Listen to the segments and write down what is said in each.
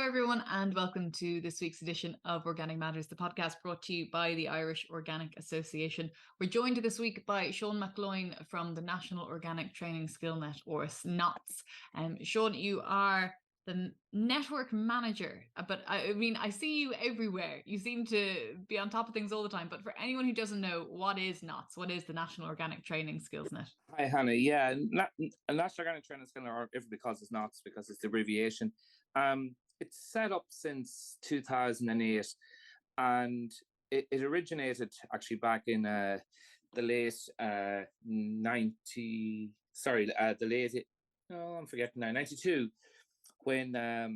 everyone, and welcome to this week's edition of Organic Matters, the podcast brought to you by the Irish Organic Association. We're joined this week by Seán McGloin from the National Organic Training Skillnet, or SNOTS. Seán, you are the network manager, but I see you everywhere. You seem to be on top of things all the time. But for anyone who doesn't know, what is NOTS? What is the National Organic Training Skillnet? Hi, Hannah. Yeah, National Organic Training Skillnet, or everybody calls it NOTS because it's the abbreviation. It's set up since 2008, and it originated actually back in the late the late, I'm forgetting now, 92, when there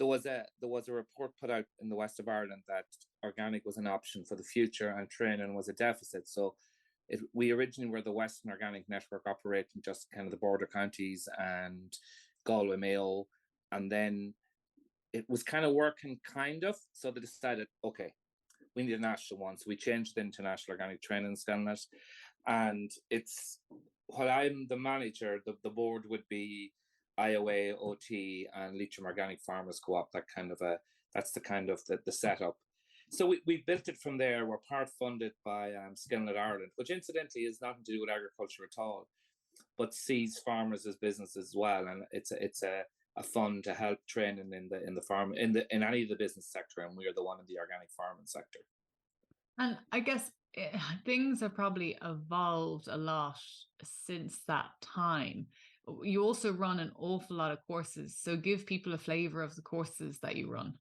was a report put out in the west of Ireland that organic was an option for the future and training was a deficit. So we originally were the Western Organic Network, operating just kind of the border counties and Galway, Mayo, and then it was kind of working so they decided, okay, we need a national one, so we changed it into National Organic Training Skillnet. And it's, while I'm the manager, the board would be IOA, OT, and Leitrim Organic Farmers Co-op. That's the setup. So we built it from there. We're part funded by Skillnet Ireland, which incidentally is nothing to do with agriculture at all, but sees farmers as business as well. And it's a fund to help training in the farm, in any of the business sector, and we're the one in the organic farming sector. And I guess things have probably evolved a lot since that time. You also run an awful lot of courses, so give people a flavour of the courses that you run.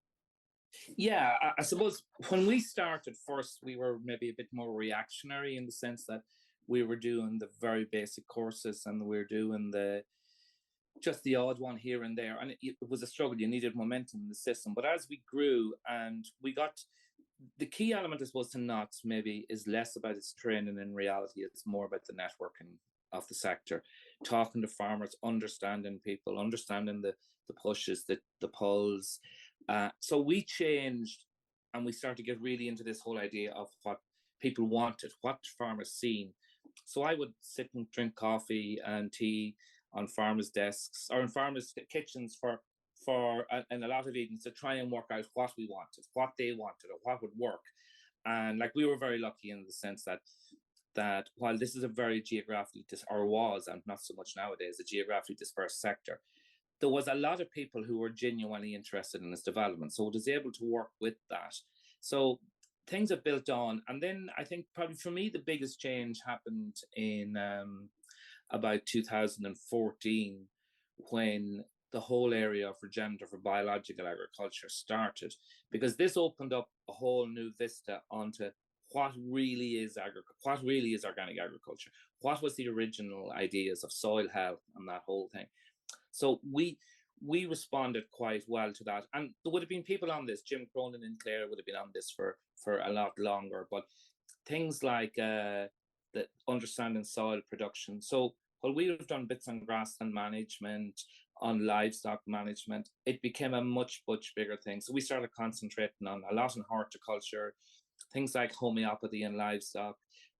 Yeah, I suppose when we started first, we were maybe a bit more reactionary in the sense that we were doing the very basic courses and we were doing just the odd one here and there. And it was a struggle. You needed momentum in the system. But as we grew and we got, the key element, I suppose, to NOTS maybe is less about its training. In reality, it's more about the networking of the sector, talking to farmers, understanding people, understanding the pushes, the pulls. So we changed and we started to get really into this whole idea of what people wanted, what farmers seen. So I would sit and drink coffee and tea on farmers' desks or in farmers' kitchens for and a lot of evenings to try and work out what we wanted, what they wanted, or what would work. And we were very lucky in the sense that while this is a very geographically was, and not so much nowadays, a geographically dispersed sector, there was a lot of people who were genuinely interested in this development. So it was able to work with that. So things have built on. And then I think probably for me, the biggest change happened in about 2014, when the whole area of regenerative or biological agriculture started, because this opened up a whole new vista onto what really is organic agriculture. What was the original ideas of soil health and that whole thing? So we responded quite well to that. And there would have been people on this, Jim Cronin and Claire would have been on this for a lot longer, but things like the understanding soil production. So while we have done bits on grassland management, on livestock management, it became a much, much bigger thing. So we started concentrating on a lot in horticulture, things like homeopathy in livestock,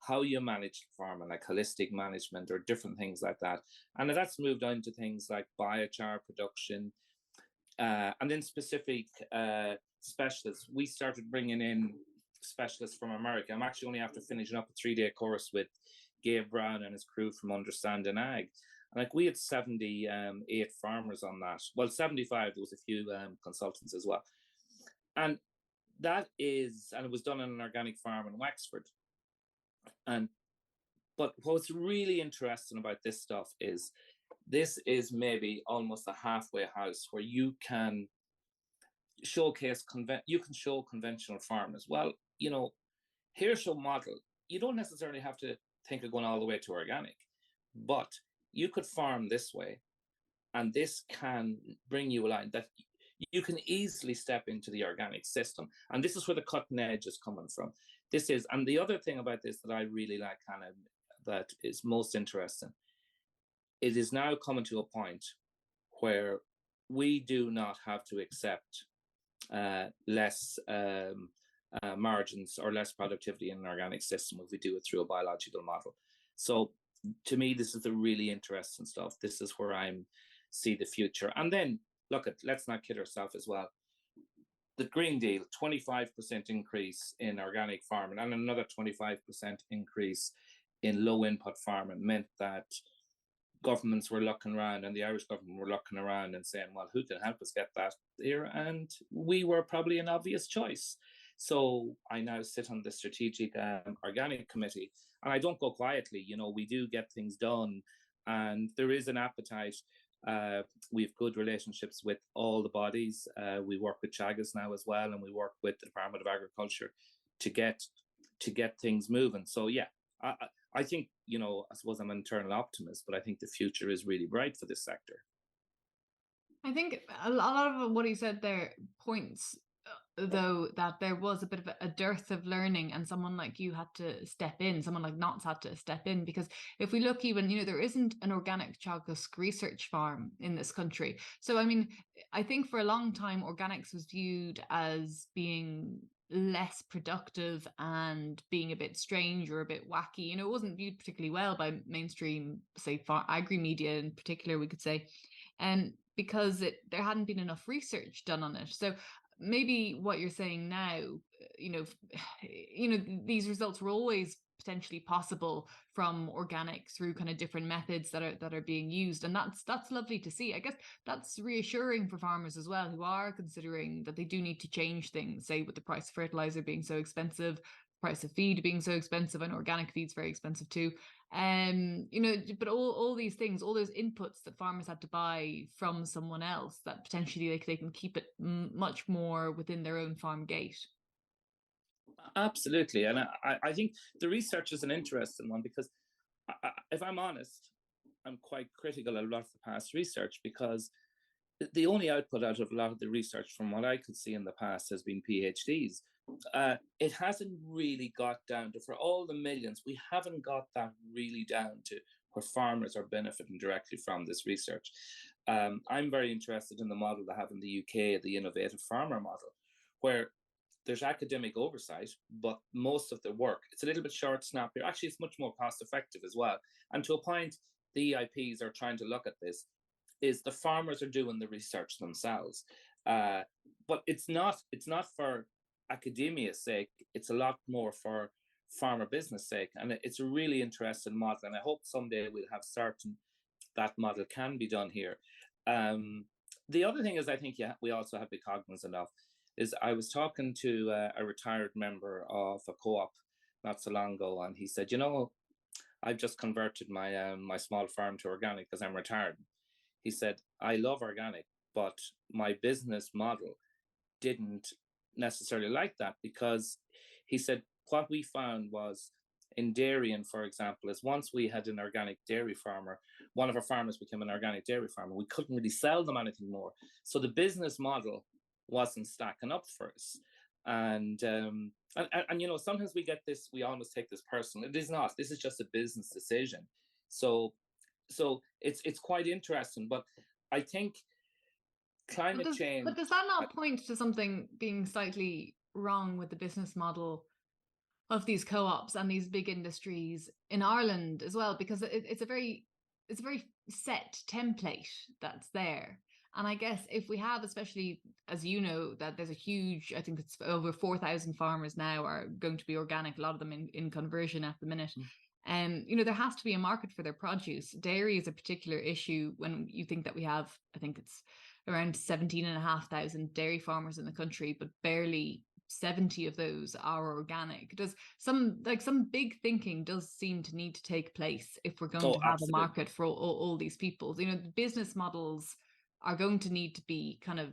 how you manage farming, like holistic management or different things like that. And that's moved on to things like biochar production, and then specific specialists. We started bringing in specialists from America. I'm actually only after finishing up a 3-day course with Gabe Brown and his crew from Understanding Ag. And we had 78 farmers on that. Well, 75, there was a few consultants as well. And it was done on an organic farm in Wexford. But what's really interesting about this stuff is this is maybe almost a halfway house where you can showcase show conventional farmers. Well, here's your model. You don't necessarily have to think of going all the way to organic, but you could farm this way, and this can bring you a line that you can easily step into the organic system. And this is where the cutting edge is coming from. And the other thing about this that I really like, Hannah, that is most interesting, it is now coming to a point where we do not have to accept less margins or less productivity in an organic system if we do it through a biological model. So to me, this is the really interesting stuff. This is where I see the future. And then look at, let's not kid ourselves as well. The Green Deal, 25% increase in organic farming and another 25% increase in low input farming meant that governments were looking around, and the Irish government were looking around and saying, well, who can help us get that here? And we were probably an obvious choice. So I now sit on the strategic organic committee, and I don't go quietly. We do get things done, and there is an appetite. We have good relationships with all the bodies. We work with Teagasc now as well, and we work with the Department of Agriculture to get things moving. So yeah, I think, I suppose I'm an internal optimist, but I think the future is really bright for this sector. I think a lot of what he said there points, though, that there was a bit of a dearth of learning, and someone like you had to step in, someone like Knott's had to step in, because if we look even, there isn't an organic Teagasc research farm in this country. So, I mean, I think for a long time, organics was viewed as being less productive and being a bit strange or a bit wacky. It wasn't viewed particularly well by mainstream, say, agri-media in particular, we could say, and because there hadn't been enough research done on it. So maybe what you're saying now, these results were always potentially possible from organic through kind of different methods that are being used, and that's lovely to see. I guess that's reassuring for farmers as well, who are considering that they do need to change things, say with the price of fertilizer being so expensive, price of feed being so expensive, and organic feed's very expensive too. But all these things, all those inputs that farmers had to buy from someone else, that potentially they can keep it much more within their own farm gate. Absolutely. And I think the research is an interesting one, because if I'm honest, I'm quite critical of a lot of the past research, because the only output out of a lot of the research from what I could see in the past has been PhDs. It hasn't really got down to, for all the millions, we haven't got that really down to where farmers are benefiting directly from this research. I'm very interested in the model they have in the UK, the innovative farmer model, where there's academic oversight, but most of the work, it's a little bit short, snappy. Actually, it's much more cost effective as well. And to a point, the EIPs are trying to look at this, is the farmers are doing the research themselves. But it's not for academia's sake, it's a lot more for farmer business sake. And it's a really interesting model. And I hope someday we'll have certain that model can be done here. The other thing is, I think we also have to be cognizant of, is I was talking to a retired member of a co-op not so long ago, and he said, I've just converted my my small farm to organic because I'm retired. He said, I love organic, but my business model didn't necessarily like that, because he said what we found was in dairying, for example, is once we had an organic dairy farmer, one of our farmers became an organic dairy farmer, we couldn't really sell them anything more. So the business model wasn't stacking up for us. And sometimes we get this, we almost take this personal. It is not. This is just a business decision. So it's quite interesting. But I think climate change. But does that not point to something being slightly wrong with the business model of these co-ops and these big industries in Ireland as well? Because it's a very set template that's there. And I guess if we have, especially as you know, that there's a huge, I think it's over 4,000 farmers now are going to be organic, a lot of them in conversion at the minute. There has to be a market for their produce. Dairy is a particular issue when you think that we have, I think it's around 17,500 dairy farmers in the country, but barely 70 of those are organic. Does some big thinking does seem to need to take place if we're going to have a market for all these people. The business models are going to need to be kind of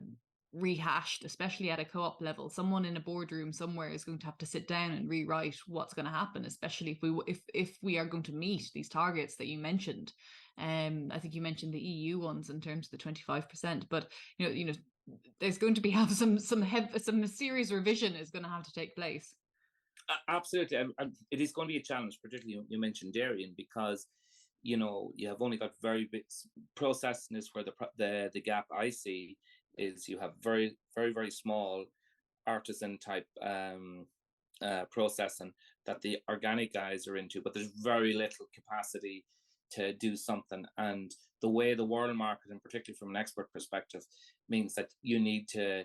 rehashed, especially at a co-op level. Someone in a boardroom somewhere is going to have to sit down and rewrite what's going to happen, especially if we are going to meet these targets that you mentioned. I think you mentioned the EU ones in terms of the 25%, but there's going to be some serious revision is going to have to take place. Absolutely, and it is going to be a challenge, particularly you mentioned dairying, because you have only got very big processing is where the gap I see is you have very, very, very small artisan type processing that the organic guys are into, but there's very little capacity to do something. And the way the world market, and particularly from an export perspective, means that you need to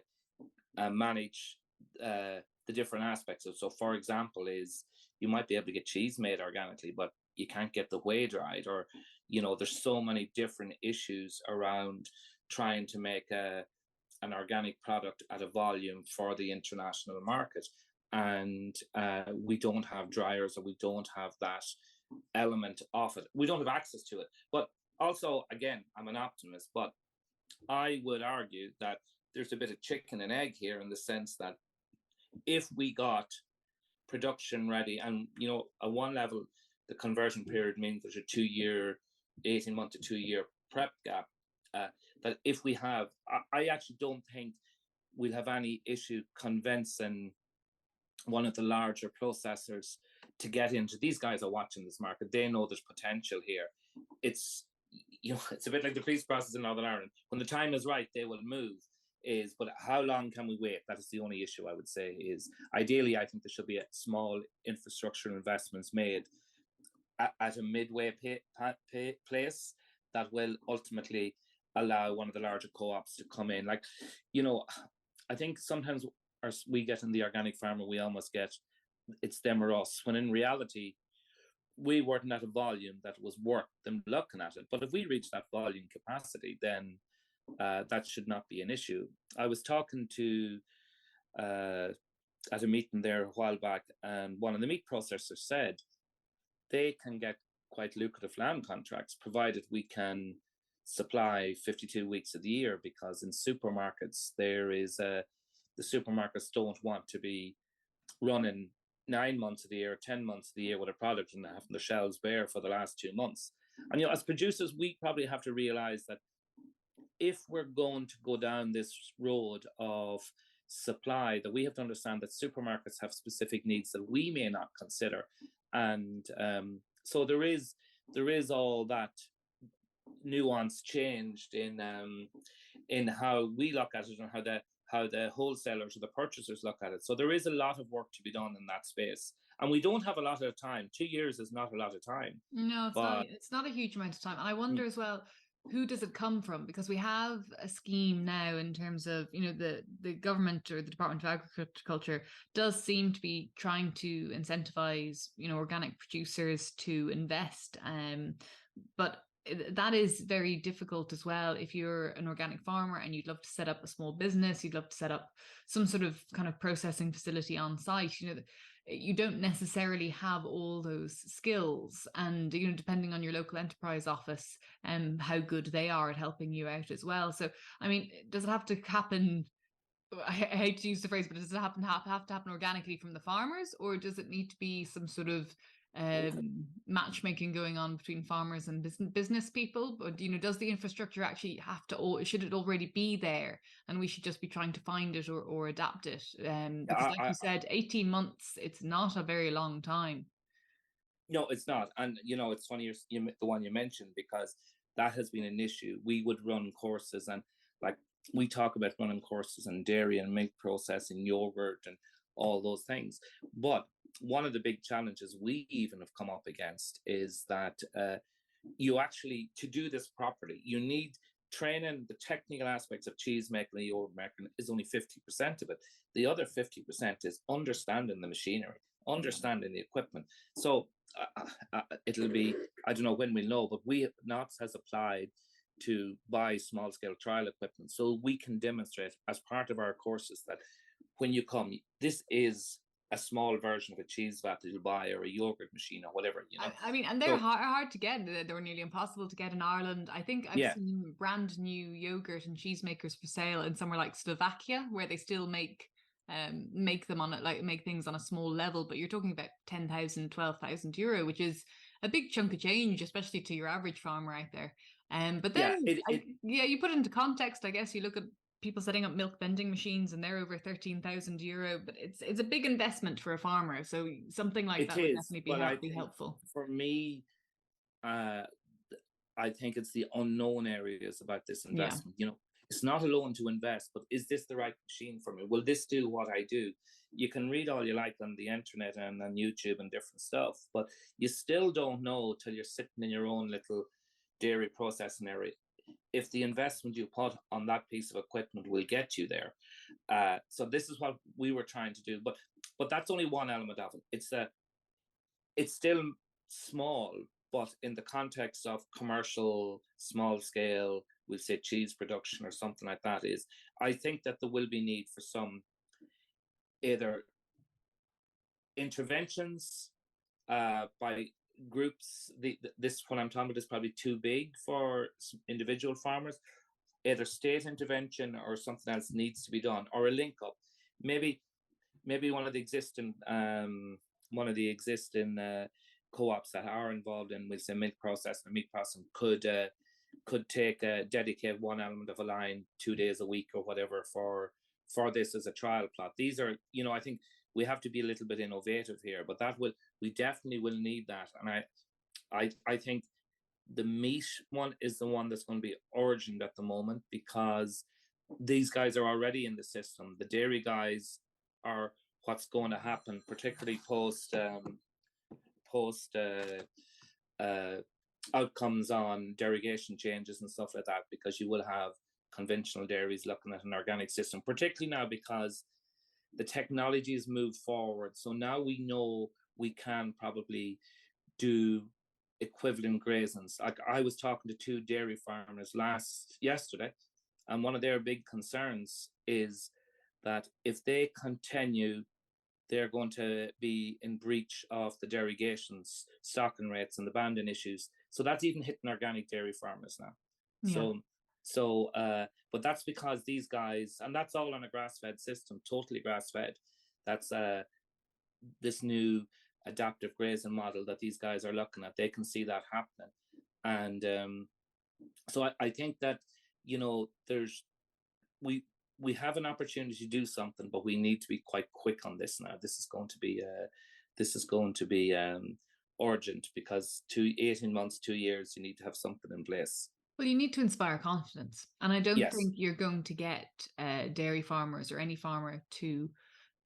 manage the different aspects of. So, for example, is you might be able to get cheese made organically, but you can't get the whey dried, or there's so many different issues around trying to make an organic product at a volume for the international market. And we don't have dryers, or we don't have that element of it. We don't have access to it. But also, again, I'm an optimist, but I would argue that there's a bit of chicken and egg here, in the sense that if we got production ready, and at one level, the conversion period means there's a 2-year, 18-month to 2-year prep gap. That if we have, I actually don't think we'll have any issue convincing one of the larger processors to get into. These guys are watching this market. They know there's potential here. It's it's a bit like the peace process in Northern Ireland. When the time is right, they will move. But how long can we wait? That is the only issue, I would say. Is ideally, I think there should be a small infrastructure investments made at a midway place that will ultimately allow one of the larger co-ops to come in. Like, I think sometimes we get in the organic farmer, we almost get it's them or us, when in reality, we weren't at a volume that was worth them looking at it. But if we reach that volume capacity, then that should not be an issue. I was talking to at a meeting there a while back, and one of the meat processors said they can get quite lucrative lamb contracts provided we can supply 52 weeks of the year, because in supermarkets the supermarkets don't want to be running 9 months of the year, 10 months of the year with a product and having the shelves bare for the last 2 months. And as producers, we probably have to realize that if we're going to go down this road of supply, that we have to understand that supermarkets have specific needs that we may not consider. And so there is all that nuance changed in how we look at it, and how the wholesalers or the purchasers look at it. So there is a lot of work to be done in that space, and we don't have a lot of time. 2 years is not a lot of time. No, it's not a huge amount of time. And I wonder as well, who does it come from? Because we have a scheme now in terms of, the government, or the Department of Agriculture does seem to be trying to incentivize, organic producers to invest. But that is very difficult as well. If you're an organic farmer and you'd love to set up a small business, you'd love to set up some sort of kind of processing facility on site, you don't necessarily have all those skills. And, depending on your local enterprise office and how good they are at helping you out as well. So, I mean, does it have to happen? I hate to use the phrase, but does it have to happen organically from the farmers, or does it need to be some sort of matchmaking going on between farmers and business people? But does the infrastructure actually have to, or should it already be there, and we should just be trying to find it or adapt it? Because like you said, 18 months, it's not a very long time. No, it's not. And it's funny, the one you mentioned, because that has been an issue. We would run courses, and like we talk about running courses in dairy and milk processing, yogurt, and all those things. But one of the big challenges we even have come up against is that you actually, to do this properly, you need training. The technical aspects of cheese making and yogurt making is only 50% of it. The other 50% is understanding the machinery, understanding the equipment. So it'll be, I don't know when we'll know, but NOTS has applied to buy small scale trial equipment, so we can demonstrate as part of our courses that when you come, this is a small version of a cheese vat that you'll buy, or a yogurt machine, or whatever, I mean, and they're hard to get. They're nearly impossible to get in Ireland. I think I've seen brand new yogurt and cheese makers for sale in somewhere like Slovakia, where they still make them on it, like make things on a small level. But you're talking about 10,000, 12,000 euro, which is a big chunk of change, especially to your average farmer out there. But then, you put it into context. I guess you look at people setting up milk vending machines, and they're over 13,000 euro. But it's a big investment for a farmer. So something like that would definitely be helpful. For me, I think it's the unknown areas about this investment. it's not a loan to invest, but is this the right machine for me? Will this do what I do? You can read all you like on the internet and on YouTube and different stuff, but you still don't know till you're sitting in your own little dairy processing area if the investment you put on that piece of equipment will get you there. So this is what we were trying to do, but that's only one element of it. It's still small, but in the context of commercial, small scale, we'll say cheese production or something like that, is I think that there will be need for some either interventions by groups. This, what I'm talking about, is probably too big for individual farmers. Either state intervention or something else needs to be done, or a link up. Maybe one of the existing co-ops that are involved in, we'll say, milk processing or meat processing could dedicate one element of a line 2 days a week or whatever for this as a trial plot. These are, I think we have to be a little bit innovative here, but we definitely will need that. And I think the meat one is the one that's going to be urgent at the moment, because these guys are already in the system. The dairy guys are what's going to happen, particularly post outcomes on derogation changes and stuff like that, because you will have conventional dairies looking at an organic system, particularly now because the technology has moved forward. So now we know we can probably do equivalent grazings. Like, I was talking to 2 dairy farmers yesterday, and one of their big concerns is that if they continue, they're going to be in breach of the derogations, stocking rates, and the banding issues. So that's even hitting organic dairy farmers now. Yeah. But that's because these guys, and that's all on a grass-fed system, totally grass-fed. That's this new adaptive grazing model that these guys are looking at. They can see that happening. And so I think that, we have an opportunity to do something, but we need to be quite quick on this now. This is going to be urgent, because 18 months, 2 years, you need to have something in place. Well, you need to inspire confidence. And I don't think you're going to get dairy farmers or any farmer to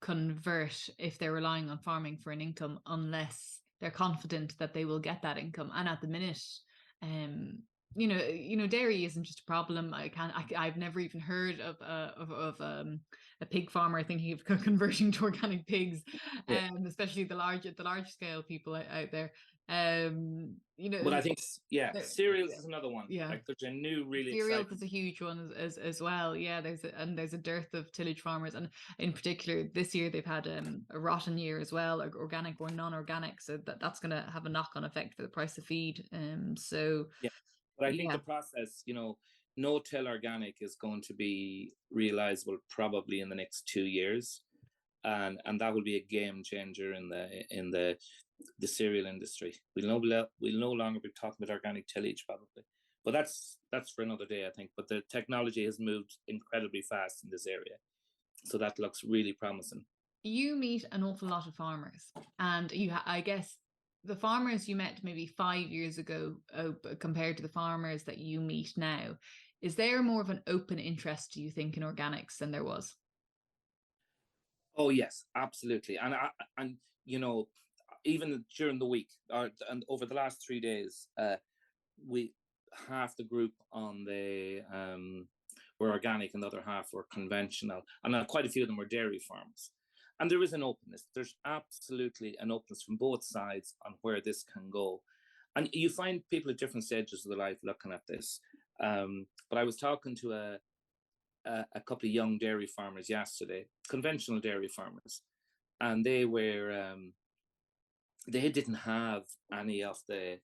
convert if they're relying on farming for an income, unless they're confident that they will get that income. And at the minute, dairy isn't just a problem. I've never even heard of a pig farmer thinking of converting to organic pigs, especially the large scale people out there. But I think cereals is another one. Yeah, like there's a new really cereals is a huge one as well. Yeah, there's a dearth of tillage farmers, and in particular this year they've had a rotten year as well, organic or non-organic. So that's going to have a knock-on effect for the price of feed. But I think the process, no-till organic is going to be realizable probably in the next 2 years, and that will be a game changer in the cereal industry. We'll no longer be talking about organic tillage probably, but that's for another day, I think. But the technology has moved incredibly fast in this area, so that looks really promising. You meet an awful lot of farmers, and I guess the farmers you met maybe 5 years ago compared to the farmers that you meet now, is there more of an open interest, do you think, in organics than there was? Oh yes, absolutely. And even during the week and over the last 3 days, we half the group on the were organic and the other half were conventional, and quite a few of them were dairy farms. And there is an openness. There's absolutely an openness from both sides on where this can go. And you find people at different stages of their life looking at this. But I was talking to a couple of young dairy farmers yesterday, conventional dairy farmers, and they didn't have any of the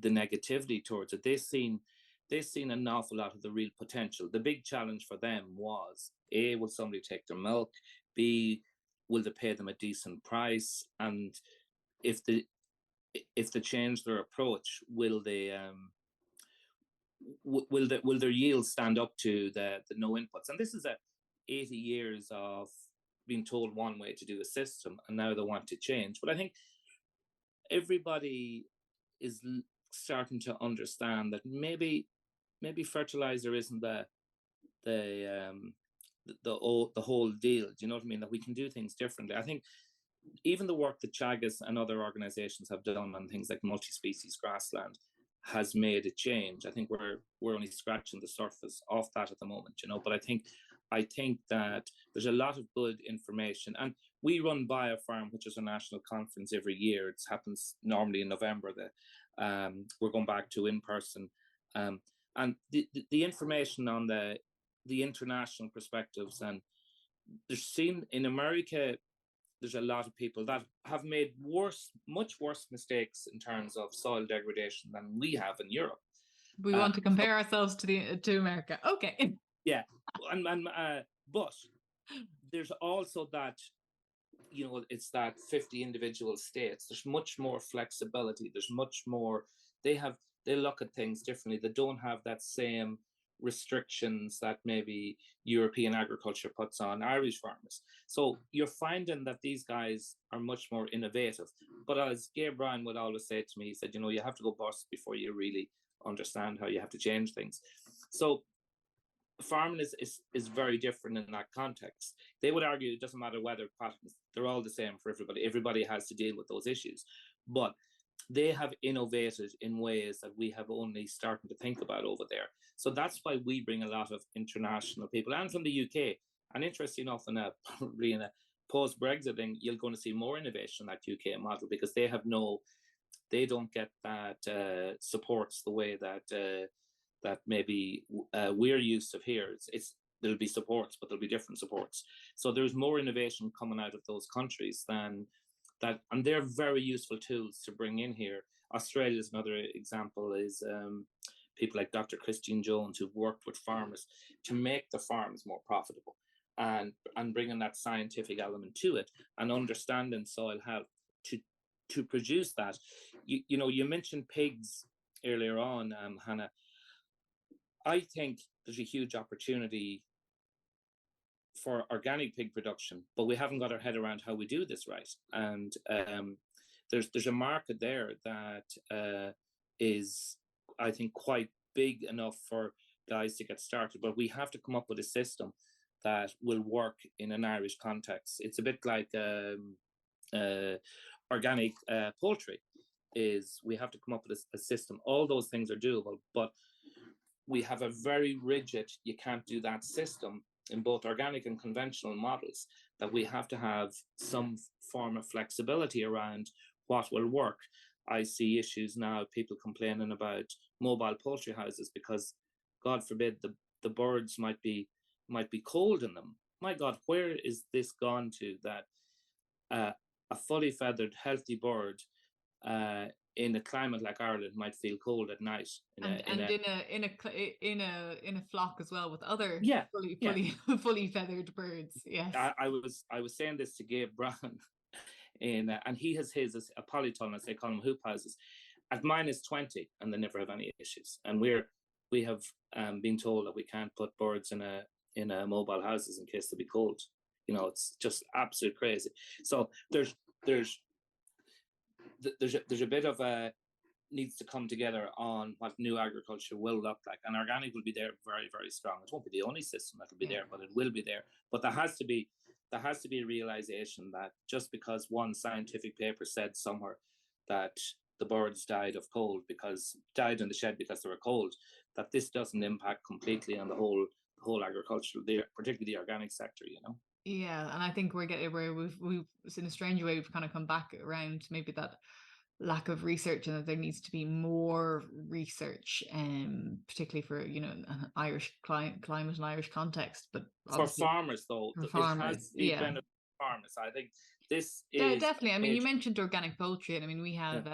negativity towards it. They've seen an awful lot of the real potential. The big challenge for them was, A, will somebody take their milk? B, will they pay them a decent price? And if they change their approach, will their yields stand up to the no inputs? And this is 80 years of being told one way to do a system, and now they want to change. But I think everybody is starting to understand that maybe maybe fertilizer isn't the whole deal. Do you know what I mean? That we can do things differently. I think even the work that Chagas and other organizations have done on things like multi-species grassland has made a change. I think we're only scratching the surface of that at the moment, you know. But I think that there's a lot of good information, and we run BioFarm, which is a national conference every year. It happens normally in November. We're going back to in person, and the information on the international perspectives, and there's seen in America, there's a lot of people that have made much worse mistakes in terms of soil degradation than we have in Europe. We want to compare ourselves to America. Okay. Yeah, but there's also that, you know, it's that 50 individual states. There's much more flexibility. There's much more. They look at things differently. They don't have that same restrictions that maybe European agriculture puts on Irish farmers. So you're finding that these guys are much more innovative. But as Gabe Bryan would always say to me, he said, you know, you have to go bust before you really understand how you have to change things. So farming is very different in that context. They would argue it doesn't matter whether patterns, they're all the same for everybody. Everybody has to deal with those issues. But they have innovated in ways that we have only starting to think about over there. So that's why we bring a lot of international people, and from the UK. And interesting enough, probably in a post-Brexit thing, you're going to see more innovation in that UK model, because they don't get that supports the way that maybe we're used to here. There'll be supports, but there'll be different supports. So there's more innovation coming out of those countries than that, and they're very useful tools to bring in here. Australia is another example, is people like Dr. Christine Jones, who've worked with farmers to make the farms more profitable, and bringing that scientific element to it, and understanding soil health to produce that. You know, you mentioned pigs earlier on, Hannah. I think there's a huge opportunity for organic pig production, but we haven't got our head around how we do this right. And there's a market there that is, I think, quite big enough for guys to get started. But we have to come up with a system that will work in an Irish context. It's a bit like organic poultry. We have to come up with a system. All those things are doable, but we have a very rigid, you can't do that system in both organic and conventional models, that we have to have some form of flexibility around what will work. I see issues now, people complaining about mobile poultry houses because, God forbid, the birds might be cold in them. My God, where is this gone to, that a fully feathered, healthy bird in a climate like Ireland might feel cold at night in a flock as well with other fully feathered birds. Yes, I was saying this to Gabe Bryan, and he has his a polytunnel, as they call them, hoop houses, at -20, and they never have any issues. And we have been told that we can't put birds in a mobile houses in case they'll be cold. You know, it's just absolute crazy. So there's a bit of a needs to come together on what new agriculture will look like, and organic will be there very, very strong. It won't be the only system that will be there, but it will be there. But there has to be a realization that just because one scientific paper said somewhere that the birds died in the shed because they were cold, that this doesn't impact completely on the whole agricultural, particularly the organic sector, you know. Yeah, and I think we've in a strange way, we've kind of come back around maybe that lack of research, and that there needs to be more research, particularly for, you know, an Irish climate and Irish context. But for farmers, though, for farmers, benefit farmers. I think this is definitely. I mean, you mentioned organic poultry, and I mean, we have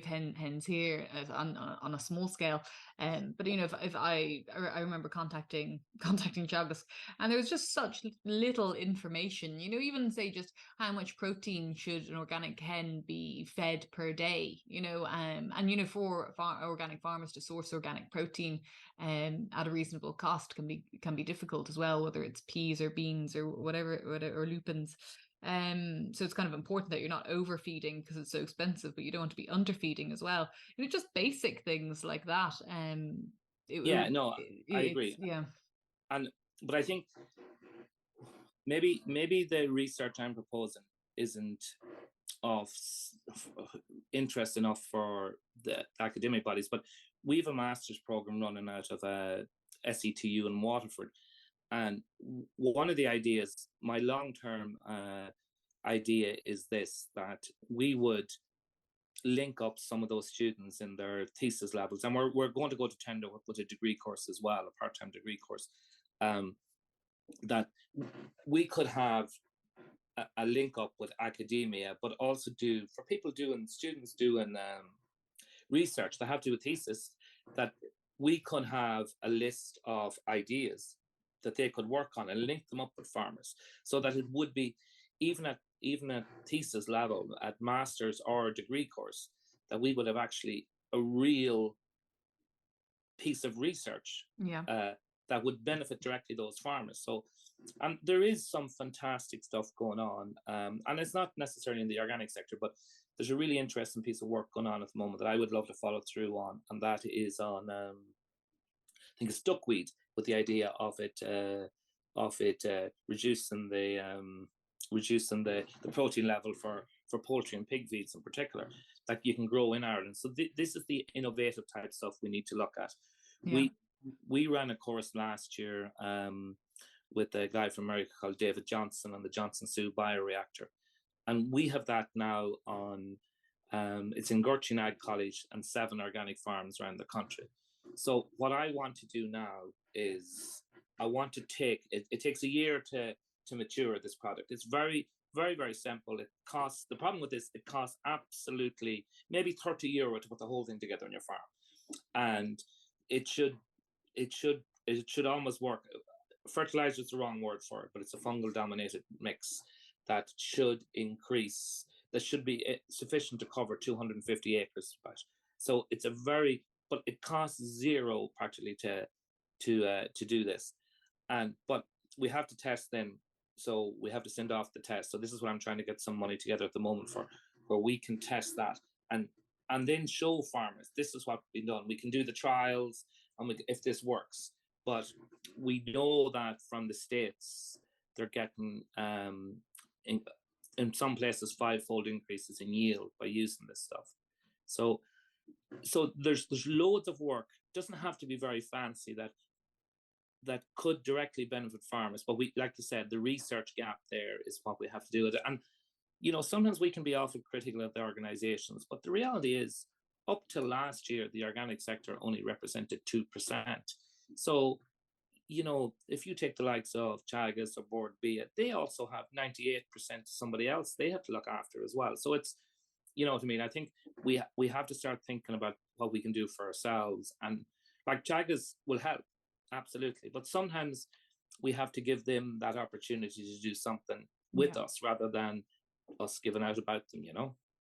hens here on a small scale, but you know, if I remember contacting Chagas, and there was just such little information, you know, even say just how much protein should an organic hen be fed per day, you know, and you know, for organic farmers to source organic protein at a reasonable cost can be difficult as well, whether it's peas or beans or whatever or lupins. So it's kind of important that you're not overfeeding because it's so expensive, but you don't want to be underfeeding as well. You know, just basic things like that. Yeah, no, I agree. Yeah. But I think maybe the research I'm proposing isn't of interest enough for the academic bodies, but we have a master's program running out of SETU in Waterford. And one of the ideas, my long-term idea is this, that we would link up some of those students in their thesis levels. And we're going to go to tender with a degree course as well, a part-time degree course, that we could have a link up with academia, but also do for students doing research that have to do a thesis, that we could have a list of ideas that they could work on and link them up with farmers, so that it would be even at thesis level, at master's or degree course, that we would have actually a real piece of research that would benefit directly those farmers. So there is some fantastic stuff going on, and it's not necessarily in the organic sector, but there's a really interesting piece of work going on at the moment that I would love to follow through on, and that is on I think it's duckweed, with the idea of it reducing the protein level for poultry and pig feeds in particular, that you can grow in Ireland. So this is the innovative type stuff we need to look at. Yeah. We ran a course last year with a guy from America called David Johnson on the Johnson Sioux bioreactor, and we have that now on. It's in Gurchin Ag College and 7 organic farms around the country. So what I want to do now is I want to take it. It takes a year to mature this product. It's very, very, very simple. It costs, the problem with this, it costs absolutely maybe €30 to put the whole thing together on your farm, and it should almost work. Fertilizer is the wrong word for it, but it's a fungal dominated mix that should increase. That should be sufficient to cover 250 acres. Right? So it's but it costs zero practically to do this, but we have to test them. So we have to send off the test. So this is what I'm trying to get some money together at the moment for, where we can test that and then show farmers this is what's been done. We can do the trials, and if this works. But we know that from the States, they're getting in some places 5-fold increases in yield by using this stuff. So there's loads of work. It doesn't have to be very fancy that could directly benefit farmers. But we, like you said, the research gap there is what we have to do with it. And sometimes we can be awful critical of the organizations, but the reality is, up till last year, the organic sector only represented 2%. So, if you take the likes of Chagas or Board B, they also have 98% somebody else they have to look after as well. So it's, what I mean? I think we have to start thinking about what we can do for ourselves. And like Chagas will help, absolutely. But sometimes we have to give them that opportunity to do something with us rather than us giving out about them,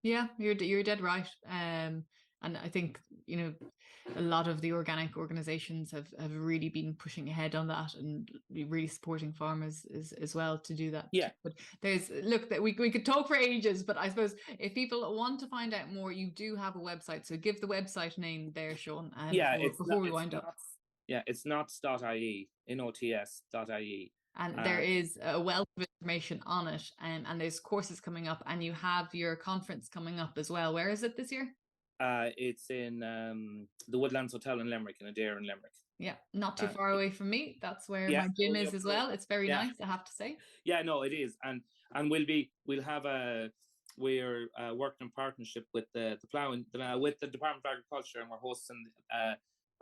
Yeah, you're dead right. And I think, a lot of the organic organizations have really been pushing ahead on that and really supporting farmers as well to do that. Yeah. But that we could talk for ages, but I suppose if people want to find out more, you do have a website. So give the website name there, Seán. Before we wind up. Yeah, it's nots.ie, nots.ie. And there is a wealth of information on it, and there's courses coming up, and you have your conference coming up as well. Where is it this year? It's in the Woodlands Hotel in Limerick, in Adair in Limerick. Yeah, not too far away from me. That's where my gym is as well. It's very nice, I have to say. Yeah, no, it is, and we're working in partnership with the ploughing with the Department of Agriculture, and we're hosting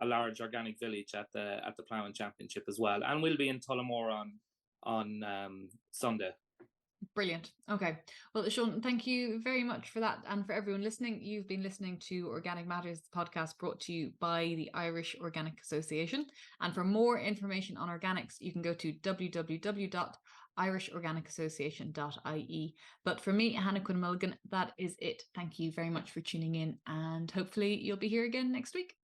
a large organic village at the Ploughing Championship as well, and we'll be in Tullamore on Sunday. Brilliant. Okay. Well, Seán, thank you very much for that. And for everyone listening, you've been listening to Organic Matters, the podcast brought to you by the Irish Organic Association. And for more information on organics, you can go to www.irishorganicassociation.ie. But for me, Hannah Quinn Mulligan, that is it. Thank you very much for tuning in, and hopefully you'll be here again next week.